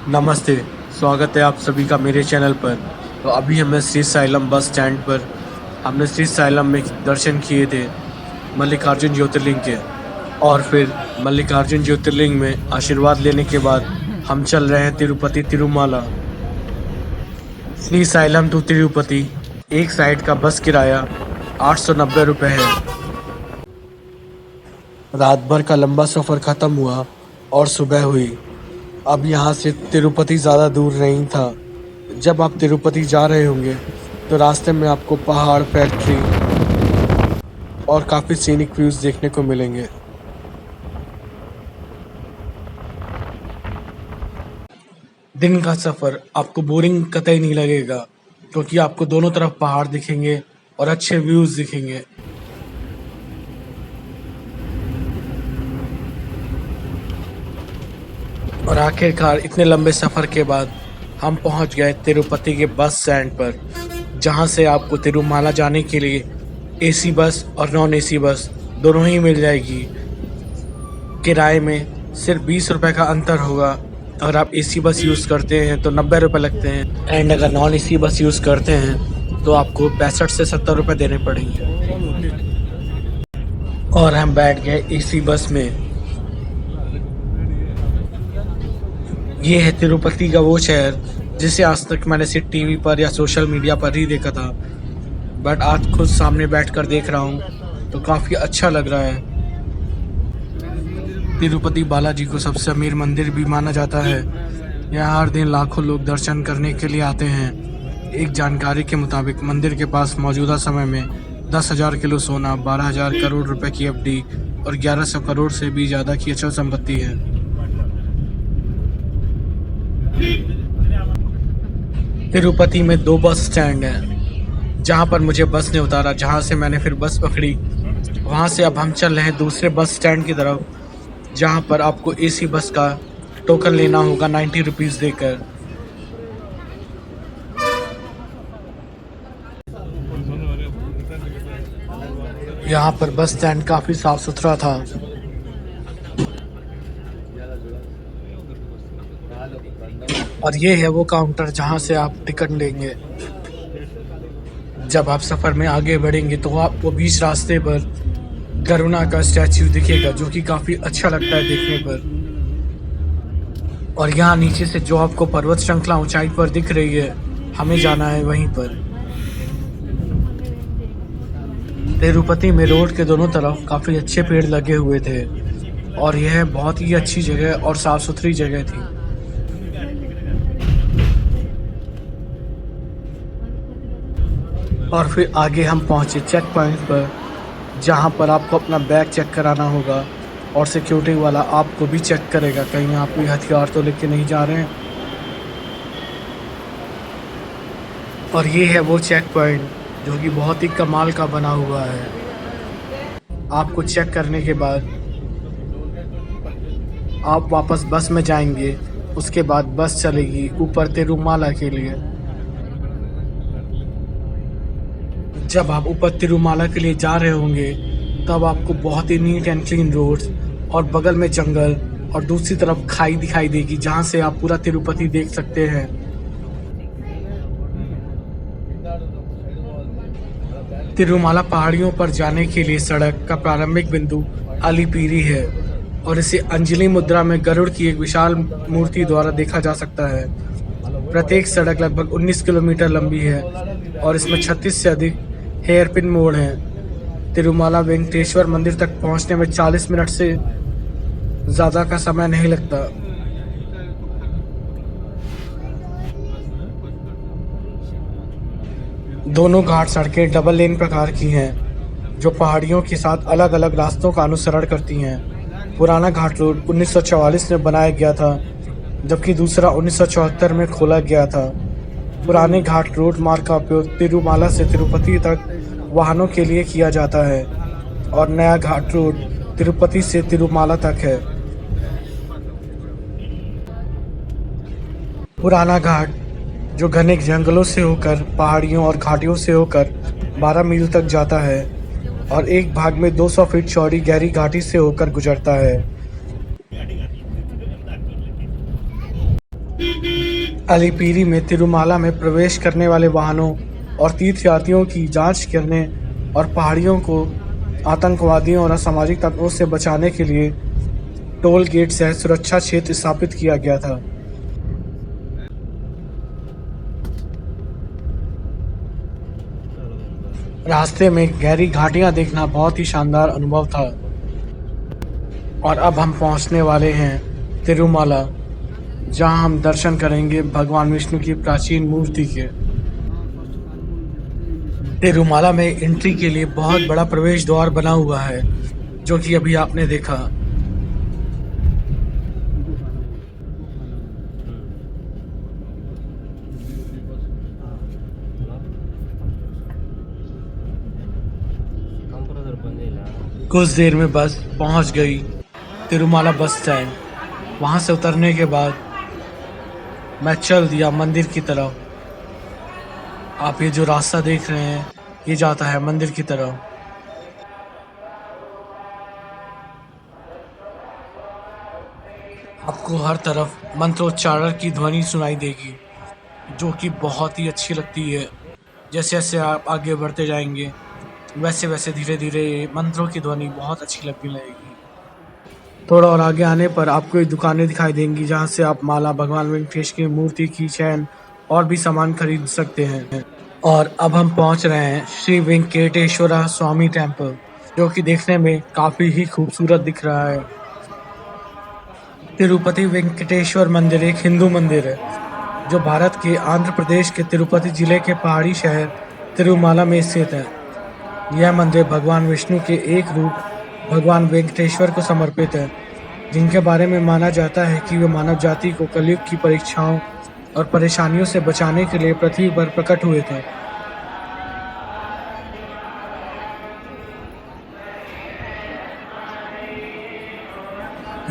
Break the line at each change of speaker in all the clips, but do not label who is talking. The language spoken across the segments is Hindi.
नमस्ते, स्वागत है आप सभी का मेरे चैनल पर। तो अभी हमें श्री साइलम बस स्टैंड पर हमने श्री साइलम में दर्शन किए थे मल्लिकार्जुन ज्योतिर्लिंग के, और फिर मल्लिकार्जुन ज्योतिर्लिंग में आशीर्वाद लेने के बाद हम चल रहे हैं तिरुपति तिरुमाला। श्री साइलम टू तिरुपति एक साइड का बस किराया 890 रुपये है। रात भर का लंबा सफ़र ख़त्म हुआ और सुबह हुई। अब यहाँ से तिरुपति ज़्यादा दूर नहीं था। जब आप तिरुपति जा रहे होंगे तो रास्ते में आपको पहाड़, फैक्ट्री और काफ़ी सीनिक व्यूज़ देखने को मिलेंगे। दिन का सफ़र आपको बोरिंग कतई नहीं लगेगा, क्योंकि आपको दोनों तरफ पहाड़ दिखेंगे और अच्छे व्यूज़ दिखेंगे। और आखिरकार इतने लंबे सफ़र के बाद हम पहुंच गए तिरुपति के बस स्टैंड पर, जहां से आपको तिरुमाला जाने के लिए एसी बस और नॉन एसी बस दोनों ही मिल जाएगी। किराए में सिर्फ 20 रुपये का अंतर होगा। अगर आप एसी बस यूज़ करते हैं तो 90 रुपये लगते हैं, एंड अगर नॉन एसी बस यूज़ करते हैं तो आपको 65 से 70 रुपये देने पड़ेंगे। और हम बैठ गए एसी बस में। ये है तिरुपति का वो शहर जिसे आज तक मैंने सिर्फ टीवी पर या सोशल मीडिया पर ही देखा था, बट आज खुद सामने बैठकर देख रहा हूँ तो काफ़ी अच्छा लग रहा है। तिरुपति बालाजी को सबसे अमीर मंदिर भी माना जाता है। यहाँ हर दिन लाखों लोग दर्शन करने के लिए आते हैं। एक जानकारी के मुताबिक मंदिर के पास मौजूदा समय में 10,000 किलो सोना, 12,000 करोड़ रुपए की एफडी और 1100 करोड़ से भी ज़्यादा की अचल संपत्ति है। तिरुपति में 2 बस स्टैंड हैं, जहां पर मुझे बस ने उतारा, जहां से मैंने फिर बस पकड़ी। वहां से अब हम चल रहे हैं दूसरे बस स्टैंड की तरफ, जहां पर आपको एसी बस का टोकन लेना होगा 90 रुपीज़ देकर। यहाँ पर बस स्टैंड काफ़ी साफ सुथरा था। और ये है वो काउंटर जहाँ से आप टिकट लेंगे। जब आप सफ़र में आगे बढ़ेंगे तो आपको बीच रास्ते पर करुणा का स्टैच्यू दिखेगा, जो कि काफ़ी अच्छा लगता है देखने पर। और यहाँ नीचे से जो आपको पर्वत श्रृंखला ऊंचाई पर दिख रही है, हमें जाना है वहीं पर। तिरुपति में रोड के दोनों तरफ काफ़ी अच्छे पेड़ लगे हुए थे और यह बहुत ही अच्छी जगह और साफ़ सुथरी जगह थी। और फिर आगे हम पहुंचे चेक पॉइंट पर, जहां पर आपको अपना बैग चेक कराना होगा और सिक्योरिटी वाला आपको भी चेक करेगा कहीं आप कोई हथियार तो लेके नहीं जा रहे हैं। और ये है वो चेक पॉइंट जो कि बहुत ही कमाल का बना हुआ है। आपको चेक करने के बाद आप वापस बस में जाएंगे। उसके बाद बस चलेगी ऊपर तिरुमाला के लिए। जब आप ऊपर तिरुमाला के लिए जा रहे होंगे तब आपको बहुत ही नीट एंड क्लीन रोड्स और बगल में जंगल और दूसरी तरफ खाई दिखाई देगी, जहां से आप पूरा तिरुपति देख सकते हैं। तिरुमाला पहाड़ियों पर जाने के लिए सड़क का प्रारंभिक बिंदु अलिपिरी है और इसे अंजलि मुद्रा में गरुड़ की एक विशाल मूर्ति द्वारा देखा जा सकता है। प्रत्येक सड़क लगभग 19 किलोमीटर लंबी है और इसमें 36 से अधिक हेयरपिन मोड़ हैं। तिरुमाला वेंकटेश्वर मंदिर तक पहुंचने में 40 मिनट से ज़्यादा का समय नहीं लगता। दोनों घाट सड़कें डबल लेन प्रकार की हैं, जो पहाड़ियों के साथ अलग अलग रास्तों का अनुसरण करती हैं। पुराना घाट रोड 1944 में बनाया गया था, जबकि दूसरा 1974 में खोला गया था। पुराने घाट रोड मार्ग का उपयोग तिरुमाला से तिरुपति तक वाहनों के लिए किया जाता है और नया घाट रोड तिरुपति से तिरुमाला तक है। पुराना घाट जो घने जंगलों से होकर, पहाड़ियों और घाटियों से होकर 12 मील तक जाता है और एक भाग में 200 फीट चौड़ी गहरी घाटी से होकर गुजरता है। अलीपीरी में तिरुमाला में प्रवेश करने वाले वाहनों और तीर्थयात्रियों की जांच करने और पहाड़ियों को आतंकवादियों और असामाजिक तत्वों से बचाने के लिए टोल गेट सहित सुरक्षा क्षेत्र स्थापित किया गया था। रास्ते में गहरी घाटियां देखना बहुत ही शानदार अनुभव था। और अब हम पहुंचने वाले हैं तिरुमाला, जहां हम दर्शन करेंगे भगवान विष्णु की प्राचीन मूर्ति के। तिरुमाला में एंट्री के लिए बहुत बड़ा प्रवेश द्वार बना हुआ है, जो कि अभी आपने देखा। कुछ देर में बस पहुंच गई तिरुमाला बस स्टैंड। वहां से उतरने के बाद मैं चल दिया मंदिर की तरफ। आप ये जो रास्ता देख रहे हैं, ये जाता है मंदिर की तरफ। आपको हर तरफ मंत्रोच्चारण की ध्वनि सुनाई देगी, जो कि बहुत ही अच्छी लगती है। जैसे जैसे आप आगे बढ़ते जाएंगे, वैसे वैसे धीरे धीरे मंत्रों की ध्वनि बहुत अच्छी लगने लगेगी। थोड़ा और आगे आने पर आपको ये दुकानें दिखाई देंगी, जहाँ से आप माला, भगवान वेंकटेश की मूर्ति की चैन और भी सामान खरीद सकते हैं। और अब हम पहुँच रहे हैं श्री वेंकटेश्वरा स्वामी टेम्पल, जो कि देखने में काफ़ी ही खूबसूरत दिख रहा है। तिरुपति वेंकटेश्वर मंदिर एक हिंदू मंदिर है, जो भारत के आंध्र प्रदेश के तिरुपति जिले के पहाड़ी शहर तिरुमाला में स्थित है। यह मंदिर भगवान विष्णु के एक रूप भगवान वेंकटेश्वर को समर्पित है, जिनके बारे में माना जाता है कि वे मानव जाति को कलयुग की परीक्षाओं और परेशानियों से बचाने के लिए पृथ्वी पर प्रकट हुए थे।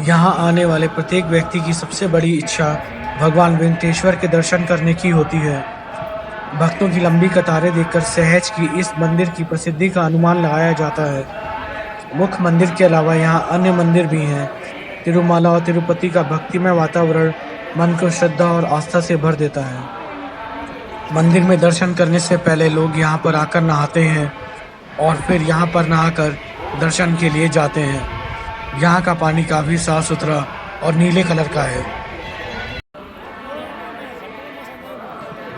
यहाँ आने वाले प्रत्येक व्यक्ति की सबसे बड़ी इच्छा भगवान वेंकटेश्वर के दर्शन करने की होती है। भक्तों की लंबी कतारें देखकर सहज की इस मंदिर की प्रसिद्धि का अनुमान लगाया जाता है। मुख्य मंदिर के अलावा यहाँ अन्य मंदिर भी हैं। तिरुमाला और तिरुपति का भक्तिमय वातावरण मन को श्रद्धा और आस्था से भर देता है। मंदिर में दर्शन करने से पहले लोग यहाँ पर आकर नहाते हैं और फिर यहाँ पर नहाकर दर्शन के लिए जाते हैं। यहाँ का पानी काफ़ी साफ सुथरा और नीले कलर का है।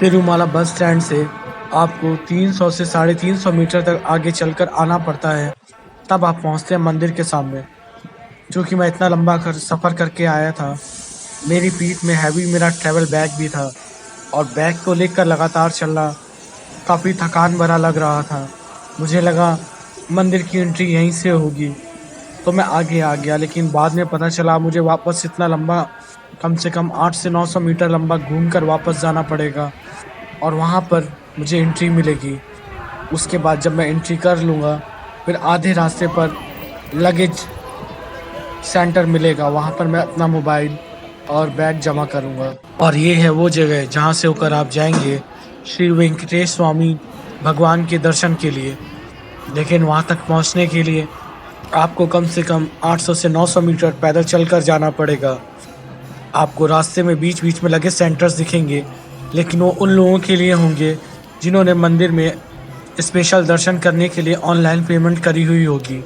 तिरुमाला बस स्टैंड से आपको 300 से 350 मीटर तक आगे चलकर आना पड़ता है, तब आप पहुँचते हैं मंदिर के सामने। चूँकि मैं इतना लंबा सफ़र करके आया था, मेरी पीठ में हैवी मेरा ट्रैवल बैग भी था और बैग को लेकर लगातार चलना काफ़ी थकान भरा लग रहा था। मुझे लगा मंदिर की एंट्री यहीं से होगी, तो मैं आगे आ गया, लेकिन बाद में पता चला मुझे वापस इतना लंबा, कम से कम 800 से 900 मीटर लंबा घूमकर वापस जाना पड़ेगा और वहाँ पर मुझे एंट्री मिलेगी। उसके बाद जब मैं एंट्री कर लूँगा, फिर आधे रास्ते पर लगेज सेंटर मिलेगा, वहाँ पर मैं अपना मोबाइल और बैग जमा करूँगा। और ये है वो जगह जहाँ से होकर आप जाएंगे श्री वेंकटेश स्वामी भगवान के दर्शन के लिए। लेकिन वहाँ तक पहुँचने के लिए आपको कम से कम 800 से 900 मीटर पैदल चलकर जाना पड़ेगा। आपको रास्ते में बीच बीच में लगे सेंटर्स दिखेंगे, लेकिन वो उन लोगों के लिए होंगे जिन्होंने मंदिर में स्पेशल दर्शन करने के लिए ऑनलाइन पेमेंट करी हुई होगी।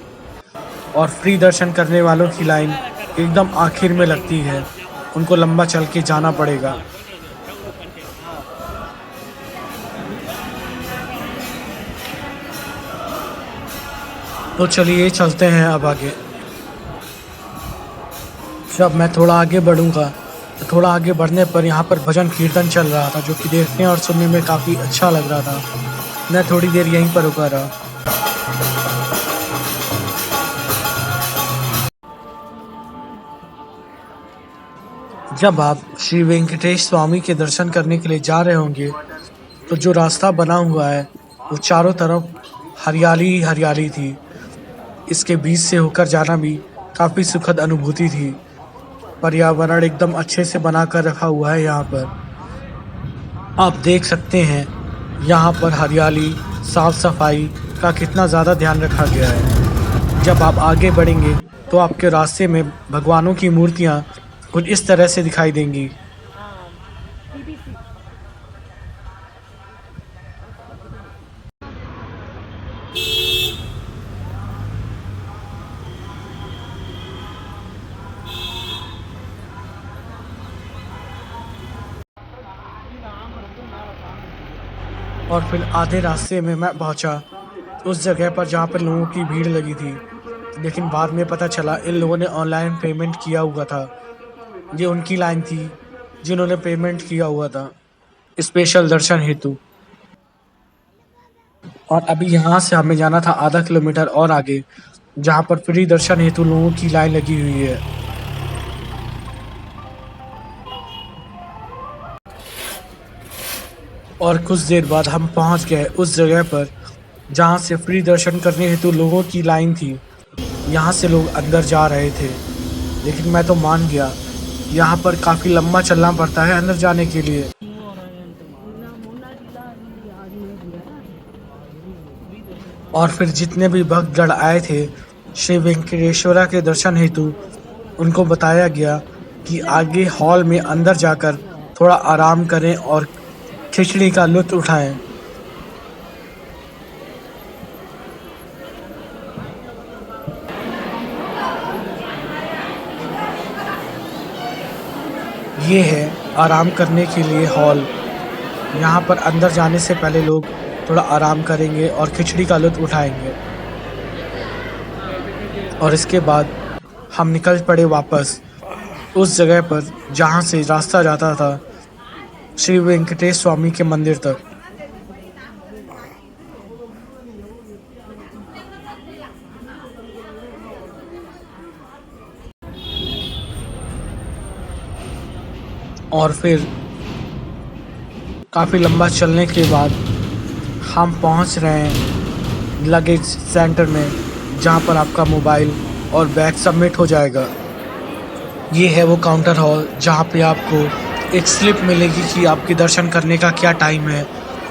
और फ्री दर्शन करने वालों की लाइन एकदम आखिर में लगती है, उनको लंबा चल के जाना पड़ेगा। तो चलिए चलते हैं अब आगे। जब मैं थोड़ा आगे बढ़ूंगा, तो थोड़ा आगे बढ़ने पर यहाँ पर भजन कीर्तन चल रहा था, जो कि देखने और सुनने में काफ़ी अच्छा लग रहा था। मैं थोड़ी देर यहीं पर रुका रहा। जब आप श्री वेंकटेश स्वामी के दर्शन करने के लिए जा रहे होंगे, तो जो रास्ता बना हुआ है वो चारों तरफ हरियाली ही हरियाली थी। इसके बीच से होकर जाना भी काफ़ी सुखद अनुभूति थी। पर्यावरण एकदम अच्छे से बना कर रखा हुआ है। यहाँ पर आप देख सकते हैं, यहाँ पर हरियाली, साफ सफाई का कितना ज़्यादा ध्यान रखा गया है। जब आप आगे बढ़ेंगे तो आपके रास्ते में भगवानों की मूर्तियाँ कुछ इस तरह से दिखाई देंगी। और फिर आधे रास्ते में मैं पहुंचा उस जगह पर जहां पर लोगों की भीड़ लगी थी। लेकिन बाद में पता चला इन लोगों ने ऑनलाइन पेमेंट किया हुआ था। ये उनकी लाइन थी जिन्होंने पेमेंट किया हुआ था स्पेशल दर्शन हेतु। और अभी यहाँ से हमें जाना था आधा किलोमीटर और आगे, जहाँ पर फ्री दर्शन हेतु लोगों की लाइन लगी हुई है। और कुछ देर बाद हम पहुँच गए उस जगह पर जहाँ से फ्री दर्शन करने हेतु लोगों की लाइन थी। यहाँ से लोग अंदर जा रहे थे, लेकिन मैं तो मान गया। यहाँ पर काफ़ी लंबा चलना पड़ता है अंदर जाने के लिए। और फिर जितने भी भक्तगण आए थे श्री वेंकटेश्वरा के दर्शन हेतु, उनको बताया गया कि आगे हॉल में अंदर जाकर थोड़ा आराम करें और खिचड़ी का लुत्फ उठाएं। ये है आराम करने के लिए हॉल। यहाँ पर अंदर जाने से पहले लोग थोड़ा आराम करेंगे और खिचड़ी का लुत्फ उठाएंगे। और इसके बाद हम निकल पड़े वापस उस जगह पर जहाँ से रास्ता जाता था श्री वेंकटेश स्वामी के मंदिर तक। और फिर काफ़ी लंबा चलने के बाद हम पहुंच रहे हैं लगेज सेंटर में, जहां पर आपका मोबाइल और बैग सबमिट हो जाएगा। ये है वो काउंटर हॉल जहां पे आपको एक स्लिप मिलेगी कि आपके दर्शन करने का क्या टाइम है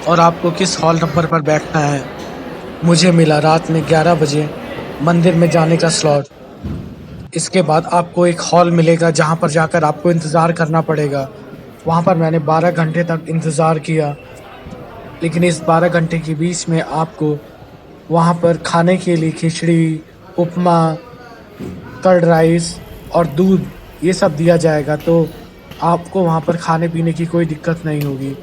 और आपको किस हॉल नंबर पर बैठना है। मुझे मिला रात में 11 बजे मंदिर में जाने का स्लॉट। इसके बाद आपको एक हॉल मिलेगा जहां पर जाकर आपको इंतज़ार करना पड़ेगा। वहां पर मैंने 12 घंटे तक इंतज़ार किया, लेकिन इस 12 घंटे के बीच में आपको वहां पर खाने के लिए खिचड़ी, उपमा, कर्ड राइस और दूध ये सब दिया जाएगा, तो आपको वहां पर खाने पीने की कोई दिक्कत नहीं होगी।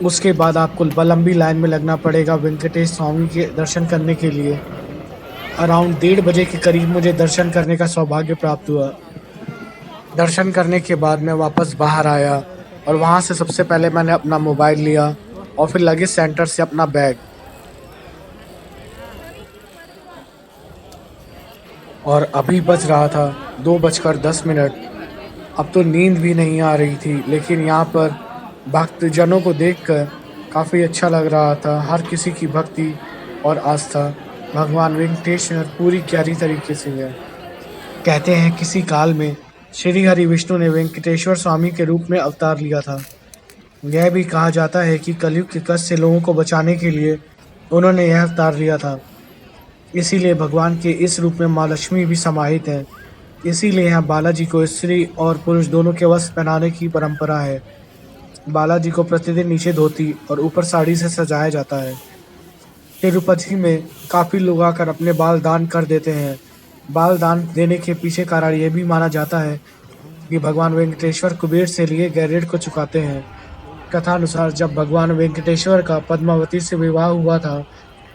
उसके बाद आपको लंबी लाइन में लगना पड़ेगा वेंकटेश स्वामी के दर्शन करने के लिए। अराउंड 1:30 बजे के करीब मुझे दर्शन करने का सौभाग्य प्राप्त हुआ। दर्शन करने के बाद मैं वापस बाहर आया और वहाँ से सबसे पहले मैंने अपना मोबाइल लिया और फिर लगेज सेंटर से अपना बैग। और अभी बज रहा था 2:10। अब तो नींद भी नहीं आ रही थी, लेकिन यहाँ पर भक्तजनों को देखकर काफ़ी अच्छा लग रहा था। हर किसी की भक्ति और आस्था भगवान वेंकटेश्वर पूरी गहरी तरीके से है। कहते हैं किसी काल में श्री हरि विष्णु ने वेंकटेश्वर स्वामी के रूप में अवतार लिया था। यह भी कहा जाता है कि कलयुग के कष्ट से लोगों को बचाने के लिए उन्होंने यह अवतार लिया था। इसीलिए भगवान के इस रूप में माँ लक्ष्मी भी समाहित है। इसीलिए यहाँ बालाजी को स्त्री और पुरुष दोनों के वस्त्र पहनाने की परंपरा है। बालाजी को प्रतिदिन नीचे धोती और ऊपर साड़ी से सजाया जाता है। तिरुपति में काफ़ी लोग आकर अपने बाल दान कर देते हैं। बाल दान देने के पीछे कारण यह भी माना जाता है कि भगवान वेंकटेश्वर कुबेर से लिए गए ऋण को चुकाते हैं। कथा अनुसार जब भगवान वेंकटेश्वर का पद्मावती से विवाह हुआ था,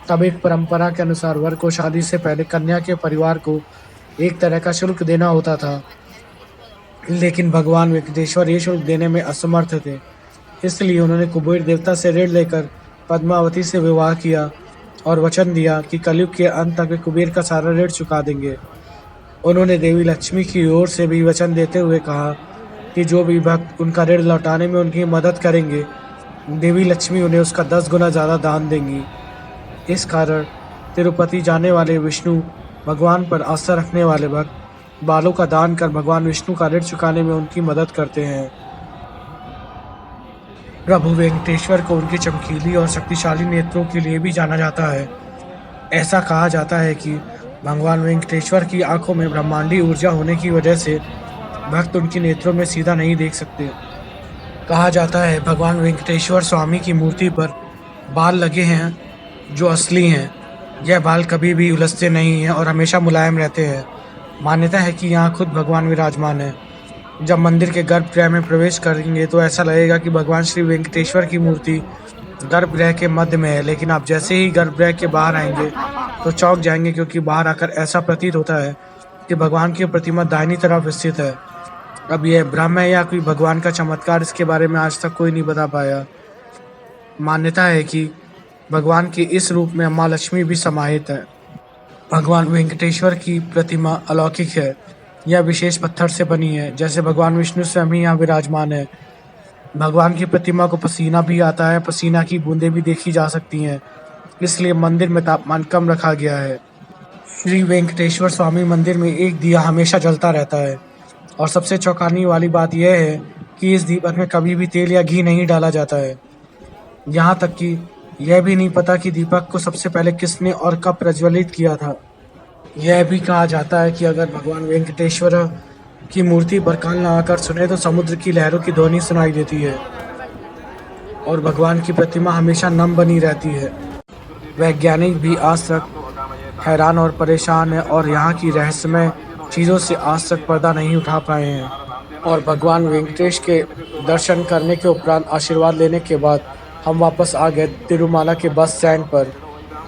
तब एक परंपरा के अनुसार वर को शादी से पहले कन्या के परिवार को एक तरह का शुल्क देना होता था, लेकिन भगवान वेंकटेश्वर ये शुल्क देने में असमर्थ थे। इसलिए उन्होंने कुबेर देवता से ऋण लेकर पद्मावती से विवाह किया और वचन दिया कि कलयुग के अंत तक वे कुबेर का सारा ऋण चुका देंगे। उन्होंने देवी लक्ष्मी की ओर से भी वचन देते हुए कहा कि जो भी भक्त उनका ऋण लौटाने में उनकी मदद करेंगे, देवी लक्ष्मी उन्हें उसका 10 गुना ज़्यादा दान देंगी। इस कारण तिरुपति जाने वाले विष्णु भगवान पर आस्था रखने वाले भक्त बालों का दान कर भगवान विष्णु का ऋण चुकाने में उनकी मदद करते हैं। प्रभु वेंकटेश्वर को उनकी चमकीली और शक्तिशाली नेत्रों के लिए भी जाना जाता है। ऐसा कहा जाता है कि भगवान वेंकटेश्वर की आंखों में ब्रह्मांडी ऊर्जा होने की वजह से भक्त उनकी नेत्रों में सीधा नहीं देख सकते। कहा जाता है भगवान वेंकटेश्वर स्वामी की मूर्ति पर बाल लगे हैं जो असली हैं। यह बाल कभी भी उलझते नहीं हैं और हमेशा मुलायम रहते हैं। मान्यता है कि यहाँ खुद भगवान विराजमान है। जब मंदिर के गर्भगृह में प्रवेश करेंगे तो ऐसा लगेगा कि भगवान श्री वेंकटेश्वर की मूर्ति गर्भगृह के मध्य में है, लेकिन आप जैसे ही गर्भगृह के बाहर आएंगे तो चौंक जाएंगे, क्योंकि बाहर आकर ऐसा प्रतीत होता है कि भगवान की प्रतिमा दाहिनी तरफ स्थित है। अब यह भ्रम है या कोई भगवान का चमत्कार, इसके बारे में आज तक कोई नहीं बता पाया। मान्यता है कि भगवान के इस रूप में माँ लक्ष्मी भी समाहित है। भगवान वेंकटेश्वर की प्रतिमा अलौकिक है। यह विशेष पत्थर से बनी है, जैसे भगवान विष्णु स्वयं यहाँ विराजमान है। भगवान की प्रतिमा को पसीना भी आता है, पसीना की बूंदें भी देखी जा सकती हैं, इसलिए मंदिर में तापमान कम रखा गया है। श्री वेंकटेश्वर स्वामी मंदिर में एक दिया हमेशा जलता रहता है, और सबसे चौंकाने वाली बात यह है कि इस दीपक में कभी भी तेल या घी नहीं डाला जाता है। यहाँ तक कि यह भी नहीं पता कि दीपक को सबसे पहले किसने और कब प्रज्वलित किया था। यह भी कहा जाता है कि अगर भगवान वेंकटेश्वर की मूर्ति पर कान लगाकर सुने तो समुद्र की लहरों की ध्वनि सुनाई देती है, और भगवान की प्रतिमा हमेशा नम बनी रहती है। वैज्ञानिक भी आज तक हैरान और परेशान है और यहाँ की रहस्यमय चीज़ों से आज तक पर्दा नहीं उठा पाए हैं। और भगवान वेंकटेश के दर्शन करने के उपरांत आशीर्वाद लेने के बाद हम वापस आ गए तिरुमाला के बस स्टैंड पर,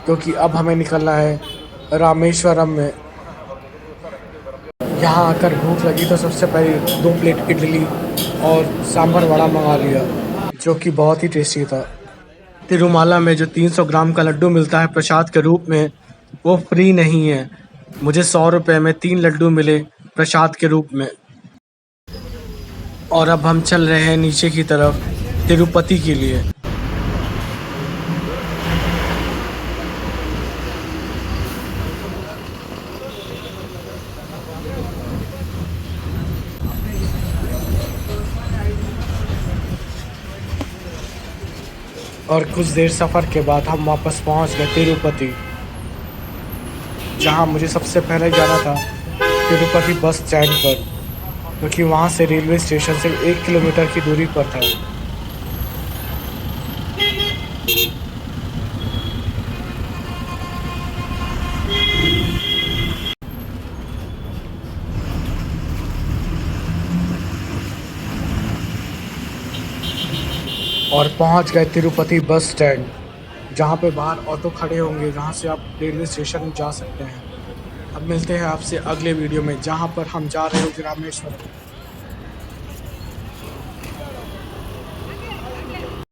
क्योंकि अब हमें निकलना है रामेश्वरम में। यहाँ आकर भूख लगी तो सबसे पहले 2 प्लेट इडली और सांभर वड़ा मंगा लिया, जो कि बहुत ही टेस्टी था। तिरुमाला में जो 300 ग्राम का लड्डू मिलता है प्रसाद के रूप में, वो फ्री नहीं है। मुझे 100 रुपये में 3 लड्डू मिले प्रसाद के रूप में। और अब हम चल रहे हैं नीचे की तरफ तिरुपति के लिए। और कुछ देर सफ़र के बाद हम वापस पहुंच गए तिरुपति, जहां मुझे सबसे पहले जाना था तिरुपति बस स्टैंड पर, क्योंकि वहां से रेलवे स्टेशन सिर्फ 1 किलोमीटर की दूरी पर था। और पहुंच गए तिरुपति बस स्टैंड, जहां पे बाहर ऑटो खड़े होंगे, जहां से आप रेलवे स्टेशन जा सकते हैं। अब मिलते हैं आपसे अगले वीडियो में, जहां पर हम जा रहे होंगे रामेश्वरम।